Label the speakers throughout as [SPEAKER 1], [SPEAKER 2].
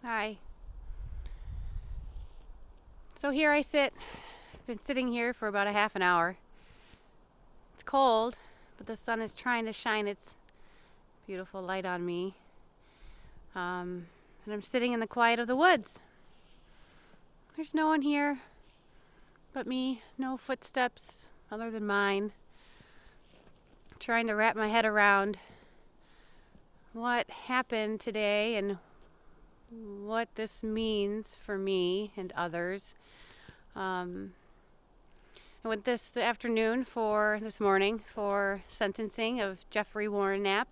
[SPEAKER 1] Hi. So here I sit. I've been sitting here for about a half an hour. It's cold, but the sun is trying to shine its beautiful light on me. And I'm sitting in the quiet of the woods. There's no one here but me, no footsteps other than mine. Trying to wrap my head around what happened today and what this means for me and others. I went this morning for sentencing of Jeffry Warren Knapp.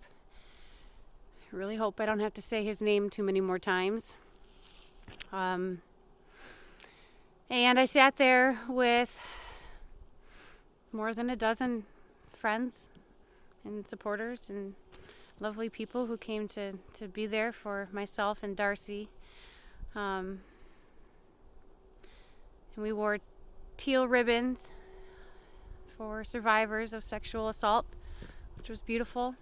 [SPEAKER 1] I really hope I don't have to say his name too many more times. And I sat there with more than a dozen friends and supporters and lovely people who came to be there for myself and Darcy. And we wore teal ribbons for survivors of sexual assault, which was beautiful.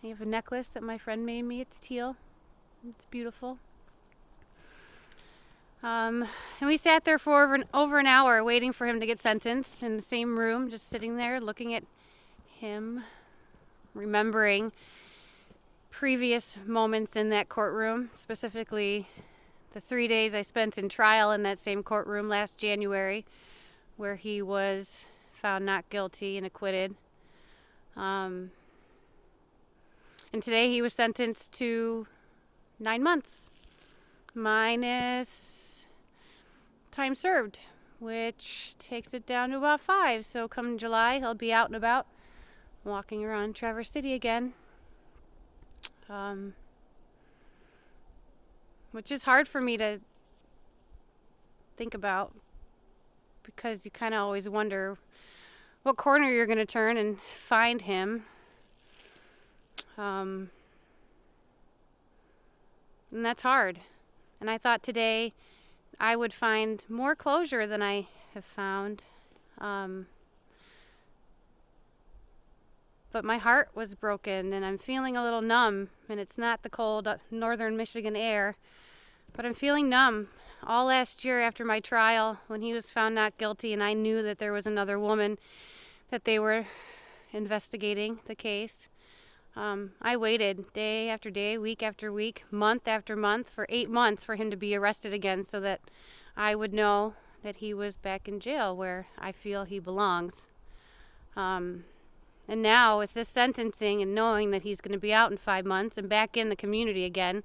[SPEAKER 1] I have a necklace that my friend made me. It's teal. It's beautiful. And we sat there for over an hour waiting for him to get sentenced in the same room, just sitting there looking at him, remembering previous moments in that courtroom, specifically the 3 days I spent in trial in that same courtroom last January, where he was found not guilty and acquitted. And today he was sentenced to 9 months, minus time served, which takes it down to about 5. So come July, he'll be out and about, walking around Traverse City again. Which is hard for me to think about, because you kind of always wonder what corner you're going to turn and find him. And that's hard. And I thought today I would find more closure than I have found. But my heart was broken and I'm feeling a little numb, and it's not the cold northern Michigan air, but I'm feeling numb. All last year after my trial, when he was found not guilty and I knew that there was another woman that they were investigating the case, I waited day after day, week after week, month after month, for 8 months for him to be arrested again, so that I would know that he was back in jail where I feel he belongs. And now with this sentencing and knowing that he's going to be out in 5 months and back in the community again,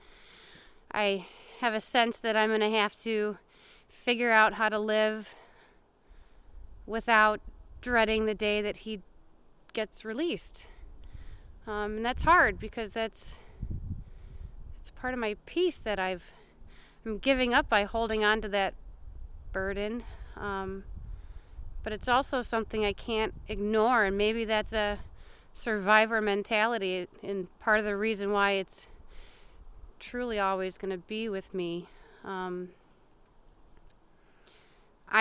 [SPEAKER 1] I have a sense that I'm going to have to figure out how to live without dreading the day that he gets released. And that's hard, because it's part of my peace that I'm giving up by holding on to that burden. But it's also something I can't ignore, and maybe that's a survivor mentality, and part of the reason why it's truly always going to be with me. I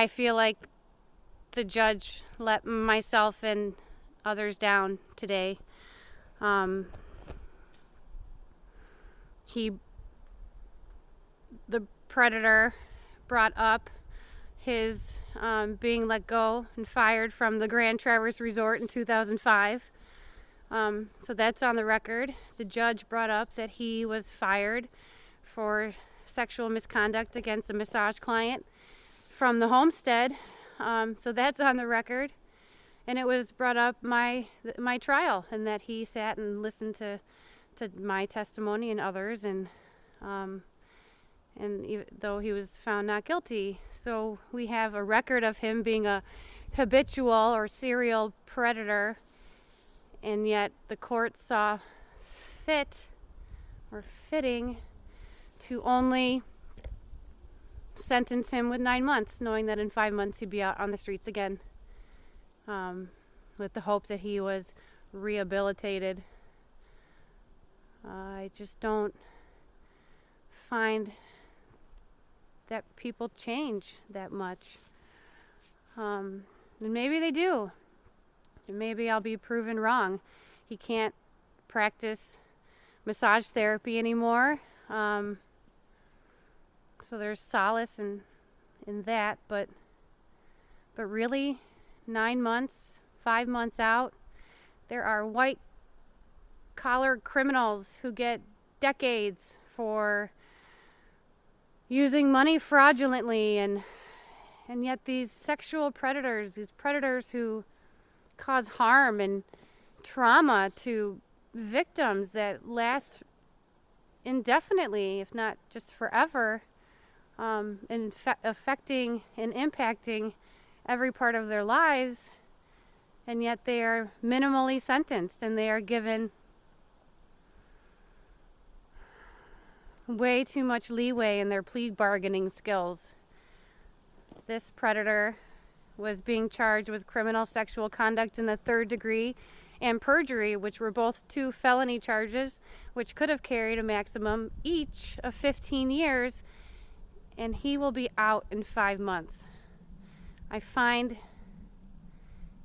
[SPEAKER 1] feel like the judge let myself and others down today. The predator brought up his being let go and fired from the Grand Traverse Resort in 2005. So that's on the record. The judge brought up that he was fired for sexual misconduct against a massage client from the homestead. So that's on the record. And it was brought up my trial, and that he sat and listened to my testimony and others, and even though he was found not guilty. So we have a record of him being a habitual or serial predator, and yet the court saw fitting to only sentence him with 9 months, knowing that in 5 months he'd be out on the streets again, with the hope that he was rehabilitated. I just don't find that people change that much. And maybe they do. And maybe I'll be proven wrong. He can't practice massage therapy anymore. So there's solace in that, but really 9 months, 5 months out, there are white collar criminals who get decades for using money fraudulently, and yet these sexual predators, these predators who cause harm and trauma to victims that lasts indefinitely, if not just forever, affecting and impacting every part of their lives, and yet they are minimally sentenced and they are given way too much leeway in their plea bargaining skills. This predator was being charged with criminal sexual conduct in the 3rd degree and perjury, which were both 2 felony charges, which could have carried a maximum each of 15 years, and he will be out in 5 months. I find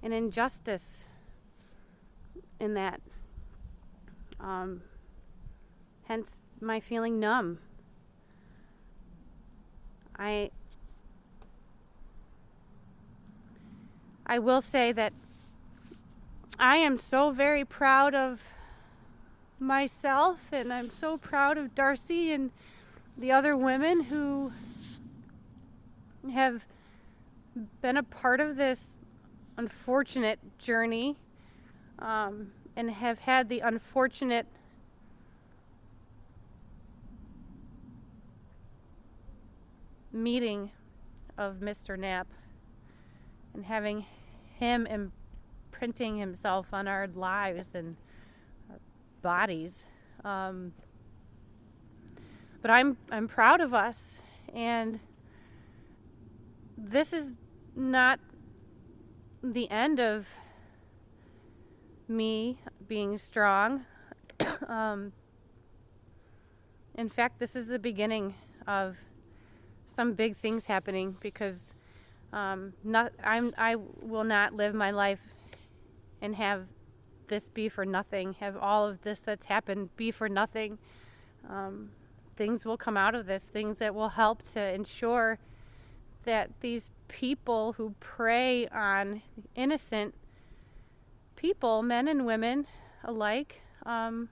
[SPEAKER 1] an injustice in that. Hence my feeling numb. I will say that I am so very proud of myself, and I'm so proud of Darcy and the other women who have been a part of this unfortunate journey, and have had the unfortunate meeting of Mr. Knapp and having him imprinting himself on our lives and our bodies. But I'm proud of us, and this is not the end of me being strong. In fact, this is the beginning of some big things happening, because I will not live my life and have this be for nothing, have all of this that's happened be for nothing. Things will come out of this, things that will help to ensure that these people who prey on innocent people, men and women alike, that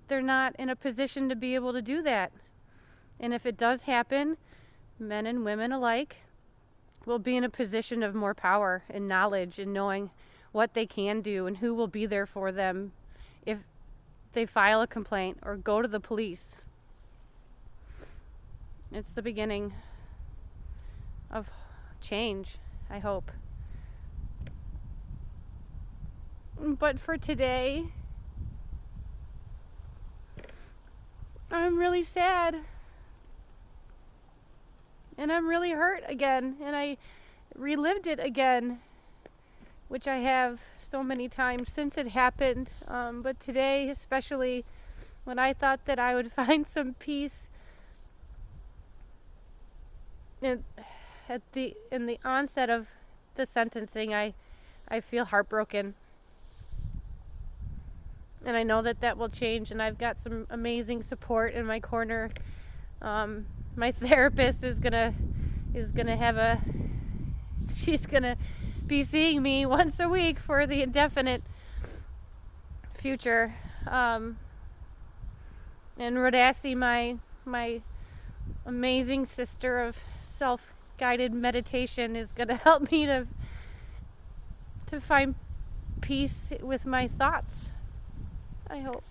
[SPEAKER 1] they're not in a position to be able to do that. And if it does happen, men and women alike will be in a position of more power and knowledge and knowing what they can do and who will be there for them if they file a complaint or go to the police. It's the beginning of change, I hope. But for today, I'm really sad. And I'm really hurt again, and I relived it again, which I have so many times since it happened. But today, especially, when I thought that I would find some peace in the onset of the sentencing, I feel heartbroken. And I know that will change, and I've got some amazing support in my corner. My therapist is gonna she's gonna be seeing me once a week for the indefinite future. And Rodassi, my amazing sister of self-guided meditation, is gonna help me to find peace with my thoughts, I hope.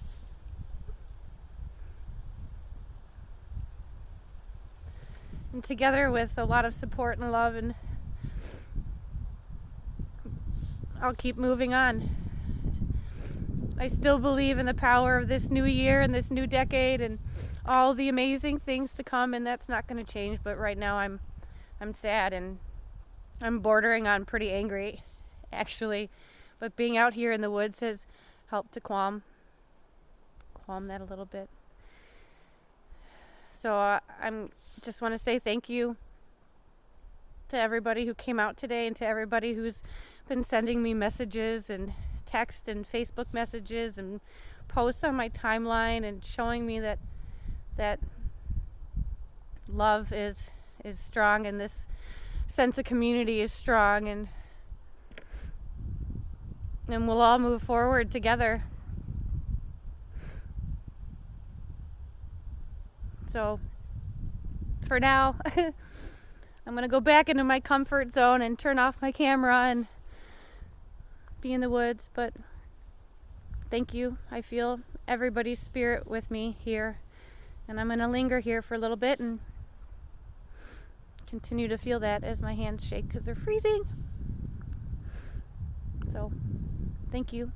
[SPEAKER 1] And together with a lot of support and love, and I'll keep moving on. I still believe in the power of this new year and this new decade and all the amazing things to come, and that's not going to change. But right now I'm sad, and I'm bordering on pretty angry, actually. But being out here in the woods has helped to calm that a little bit. So I'm just want to say thank you to everybody who came out today, and to everybody who's been sending me messages and text and Facebook messages and posts on my timeline and showing me that love is strong, and this sense of community is strong, and we'll all move forward together. So for now, I'm going to go back into my comfort zone and turn off my camera and be in the woods. But thank you. I feel everybody's spirit with me here. And I'm going to linger here for a little bit and continue to feel that as my hands shake because they're freezing. So thank you.